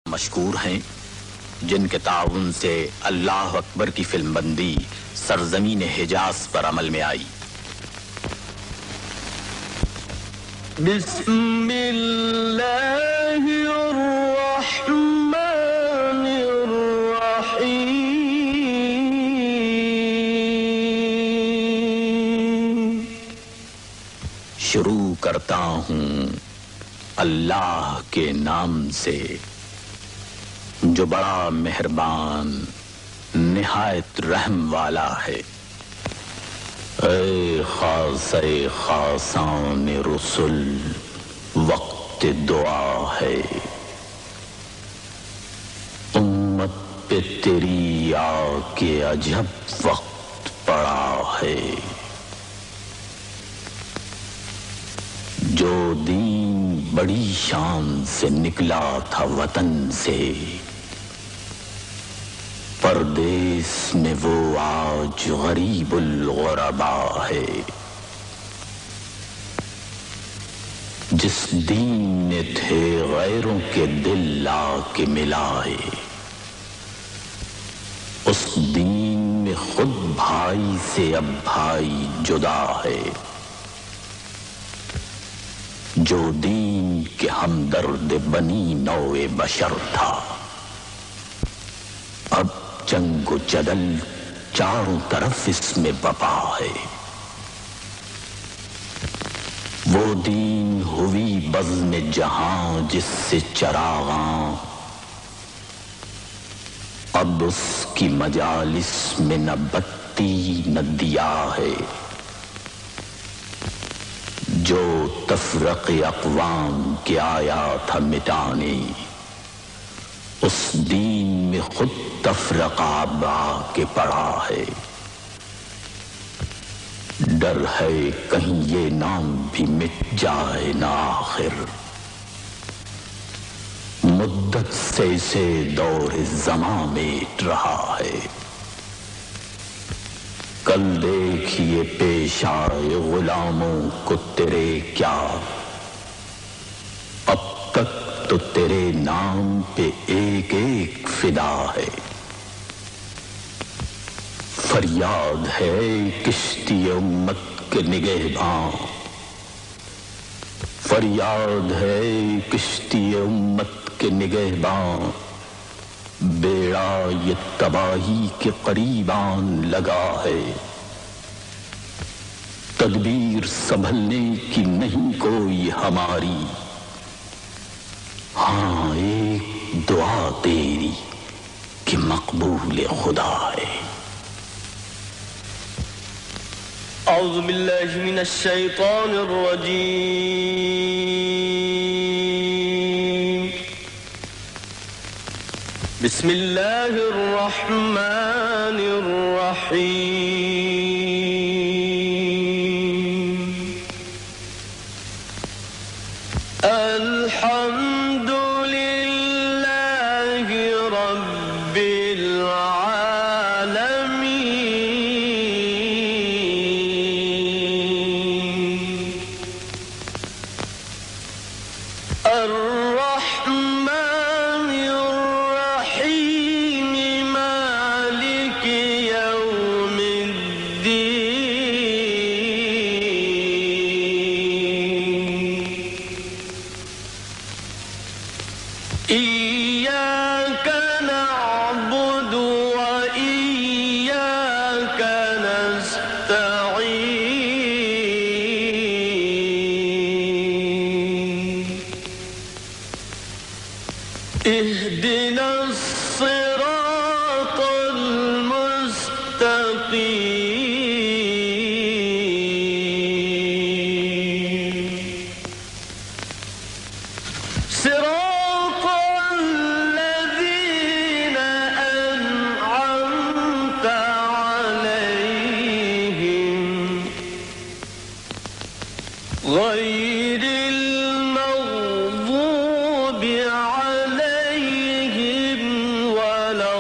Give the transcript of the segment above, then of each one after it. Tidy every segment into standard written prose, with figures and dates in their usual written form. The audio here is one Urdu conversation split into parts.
مشکور ہیں جن کے تعاون سے اللہ اکبر کی فلم بندی سرزمین حجاز پر عمل میں آئی۔ بسم اللہ الرحمن الرحیم۔ شروع کرتا ہوں اللہ کے نام سے جو بڑا مہربان نہایت رحم والا ہے۔ اے خاصِ خاصان رسل وقت دعا ہے، امت پہ تیری آ کے عجب وقت پڑا ہے۔ جو دین بڑی شان سے نکلا تھا وطن سے، پردیس میں وہ آج غریب الغربا ہے۔ جس دین نے تھے غیروں کے دل لا کے ملائے، اس دین میں خود بھائی سے اب بھائی جدا ہے۔ جو دین کے ہمدرد بنی نوع بشر تھا، اب جنگ و جدل چاروں طرف اس میں بپا ہے۔ وہ دین ہوئی بزم جہاں جس سے چراغاں، اب اس کی مجالس میں نہ بتی نہ دیا ہے۔ جو تفرق اقوام کے آیا تھا مٹانے، اس دین میں خود تفرقہ اب آ کے پڑا ہے۔ ڈر ہے کہیں یہ نام بھی مٹ جائے نہ آخر، مدت سے اسے دور زماں میٹ رہا ہے۔ کل دیکھیے پیش آئے غلاموں کو تیرے کیا، اب تک تو تیرے نام پہ ایک ایک فدا ہے۔ فریاد ہے کشتی امت کے نگہباں، فریاد ہے کشتی امت کے نگہباں، بیڑا یہ تباہی کے قریبان لگا ہے۔ تدبیر سنبھلنے کی نہیں کوئی ہماری، ہاں ایک دعا تیری کہ مقبول خدا ہے۔ اعوذ باللہ من الشیطان الرجیم، بسم اللہ الرحمن الرحیم۔ الحمد للہ رب العالمین، الرحمن الرحیم، مالک یوم الدین، إياك نعبد وإياك نستعين، اهدنا الصراط المستقيم، صراط الذين أنعمت عليهم غير المغضوب عليهم ولا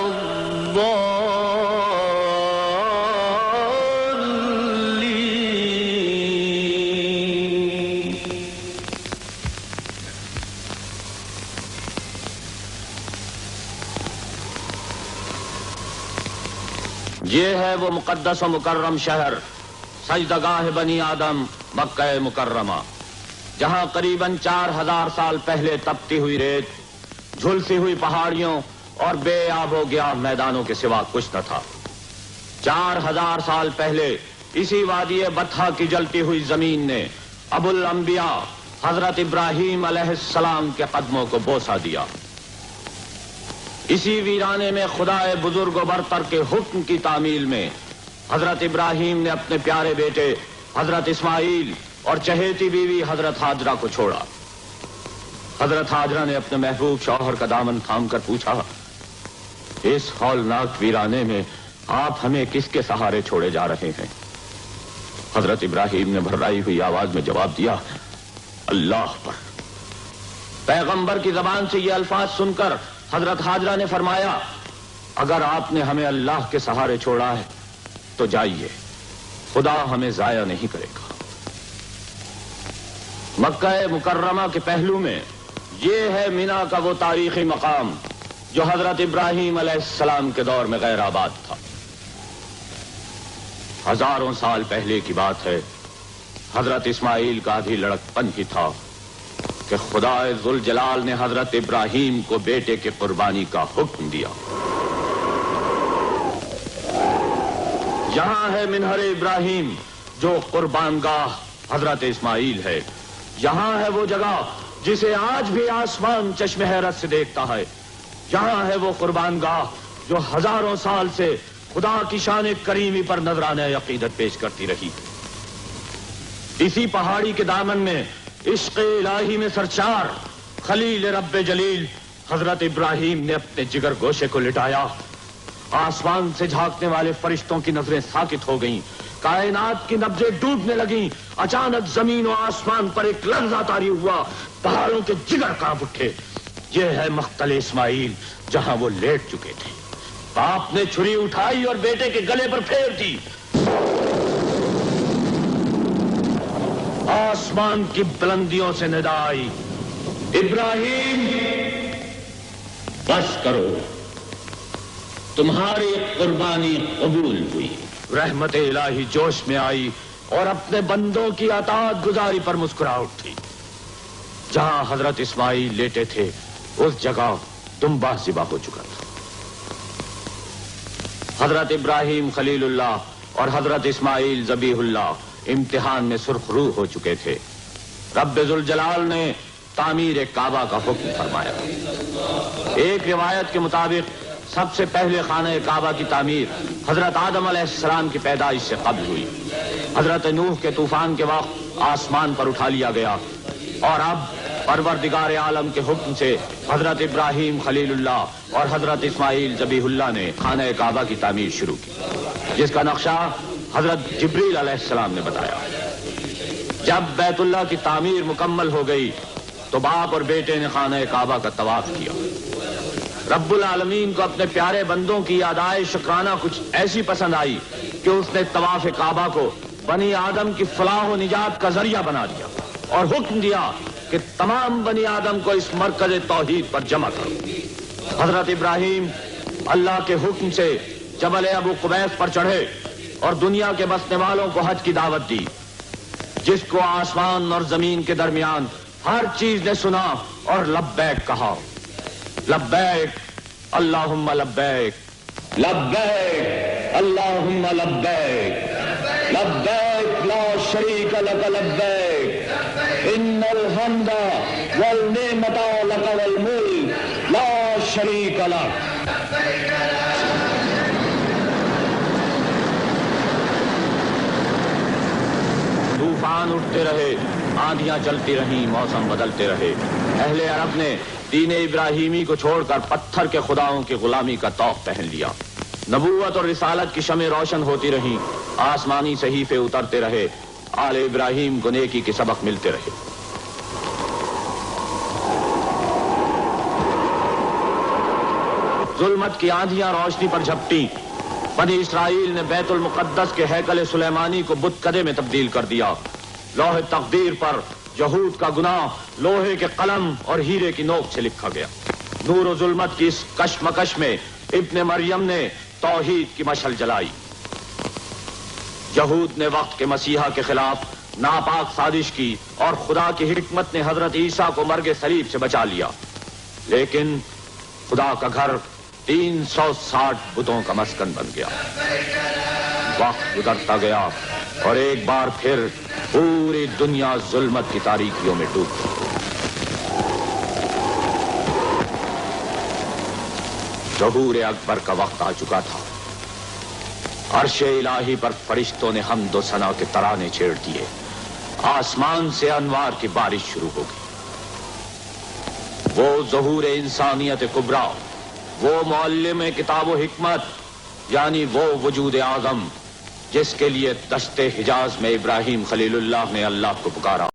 یہ ہے وہ مقدس و مکرم شہر، سجدگاہ بنی آدم، مکہ مکرمہ، جہاں قریباً 4000 سال پہلے تپتی ہوئی ریت، جھلسی ہوئی پہاڑیوں اور بے آب و گیا میدانوں کے سوا کچھ نہ تھا۔ 4000 سال پہلے اسی وادی بطحا کی جلتی ہوئی زمین نے ابو الانبیاء حضرت ابراہیم علیہ السلام کے قدموں کو بوسہ دیا۔ اسی ویرانے میں خدائے بزرگ و برتر کے حکم کی تعمیل میں حضرت ابراہیم نے اپنے پیارے بیٹے حضرت اسماعیل اور چہیتی بیوی حضرت ہاجرہ کو چھوڑا۔ حضرت ہاجرہ نے اپنے محبوب شوہر کا دامن تھام کر پوچھا، اس ہولناک ویرانے میں آپ ہمیں کس کے سہارے چھوڑے جا رہے ہیں؟ حضرت ابراہیم نے بھررائی ہوئی آواز میں جواب دیا، اللہ پر۔ پیغمبر کی زبان سے یہ الفاظ سن کر حضرت ہاجرہ نے فرمایا، اگر آپ نے ہمیں اللہ کے سہارے چھوڑا ہے تو جائیے، خدا ہمیں ضائع نہیں کرے گا۔ مکہ مکرمہ کے پہلو میں یہ ہے مینا کا وہ تاریخی مقام جو حضرت ابراہیم علیہ السلام کے دور میں غیر آباد تھا۔ ہزاروں سال پہلے کی بات ہے، حضرت اسماعیل کا بھی لڑکپن ہی تھا کہ خدا ذوالجلال نے حضرت ابراہیم کو بیٹے کی قربانی کا حکم دیا۔ یہاں ہے منہر ابراہیم جو قربان گاہ حضرت اسماعیل ہے، یہاں ہے وہ جگہ جسے آج بھی آسمان چشم حیرت سے دیکھتا ہے، یہاں ہے وہ قربان گاہ جو ہزاروں سال سے خدا کی شان کریمی پر نذرانہ عقیدت پیش کرتی رہی۔ اسی پہاڑی کے دامن میں عشق الہی میں سرشار خلیل رب جلیل حضرت ابراہیم نے اپنے جگر گوشے کو لٹایا۔ آسمان سے جھانکنے والے فرشتوں کی نظریں ساکت ہو گئیں، کائنات کی نبضیں ڈوبنے لگیں۔ اچانک زمین و آسمان پر ایک لرزہ طاری ہوا، پہاڑوں کے جگر کانپ اٹھے۔ یہ ہے مقتل اسماعیل جہاں وہ لیٹ چکے تھے۔ آپ نے چھری اٹھائی اور بیٹے کے گلے پر پھیر دی۔ آسمان کی بلندیوں سے ندا آئی، ابراہیم بس کرو، تمہاری قربانی قبول ہوئی۔ رحمت الہی جوش میں آئی اور اپنے بندوں کی اطاعت گزاری پر مسکرا اٹھی۔ جہاں حضرت اسماعیل لیٹے تھے اس جگہ دمبہ ذبح ہو چکا تھا۔ حضرت ابراہیم خلیل اللہ اور حضرت اسماعیل ذبیح اللہ امتحان میں سرخ روح ہو چکے تھے۔ رب ذوالجلال نے تعمیر کعبہ کا حکم فرمایا۔ ایک روایت کے مطابق سب سے پہلے خانہ کعبہ کی تعمیر حضرت آدم علیہ السلام کی پیدائش سے قبل ہوئی۔ حضرت نوح کے طوفان کے وقت آسمان پر اٹھا لیا گیا اور اب پروردگار عالم کے حکم سے حضرت ابراہیم خلیل اللہ اور حضرت اسماعیل ذبیح اللہ نے خانہ کعبہ کی تعمیر شروع کی، جس کا نقشہ حضرت جبریل علیہ السلام نے بتایا۔ جب بیت اللہ کی تعمیر مکمل ہو گئی تو باپ اور بیٹے نے خانہ کعبہ کا طواف کیا۔ رب العالمین کو اپنے پیارے بندوں کی ادائے شکرانہ کچھ ایسی پسند آئی کہ اس نے طواف کعبہ کو بنی آدم کی فلاح و نجات کا ذریعہ بنا دیا اور حکم دیا کہ تمام بنی آدم کو اس مرکز توحید پر جمع کرو۔ حضرت ابراہیم اللہ کے حکم سے جبل ابو قبیس پر چڑھے اور دنیا کے بسنے والوں کو حج کی دعوت دی۔ جس کو آسمان اور زمین کے درمیان ہر چیز نے سنا اور لبیک کہا، لبیک اللہم لبیک، لبیک اللہم لبیک، لبیک لا شریک لک لبیک، ان الحمد والنعمت لک والملک لا شریک لک۔ طوفان اٹھتے رہے، آندیاں چلتی رہیں، موسم بدلتے رہے۔ اہل عرب نے دین ابراہیمی کو چھوڑ کر پتھر کے خداؤں کی غلامی کا طوق پہن لیا۔ نبوت اور رسالت کی شمع روشن ہوتی رہیں، آسمانی صحیفے اترتے رہے، آل ابراہیم کو نیکی کے سبق ملتے رہے۔ ظلمت کی آندیاں روشنی پر جھپٹی۔ بنی اسرائیل نے بیت المقدس کے ہیکل سلیمانی کو بت کدے میں تبدیل کر دیا۔ لوح تقدیر پر یہود کا گناہ لوہے کے قلم اور ہیرے کی نوک سے لکھا گیا۔ نور و ظلمت کی اس کشمکش میں ابن مریم نے توحید کی مشعل جلائی۔ یہود نے وقت کے مسیحا کے خلاف ناپاک سازش کی اور خدا کی حکمت نے حضرت عیسیٰ کو مرگ صلیب سے بچا لیا، لیکن خدا کا گھر 360 بتوں کا مسکن بن گیا۔ وقت گزرتا گیا اور ایک بار پھر پوری دنیا ظلمت کی تاریکیوں میں ڈوب گئی۔ ظہور اکبر کا وقت آ چکا تھا۔ عرش الہی پر فرشتوں نے حمد و ثنا کے ترانے چھیڑ دیے، آسمان سے انوار کی بارش شروع ہو گئی۔ وہ ظہور انسانیت کبریٰ، وہ معلم کتاب و حکمت، یعنی وہ وجود اعظم جس کے لیے دشت حجاز میں ابراہیم خلیل اللہ نے اللہ کو پکارا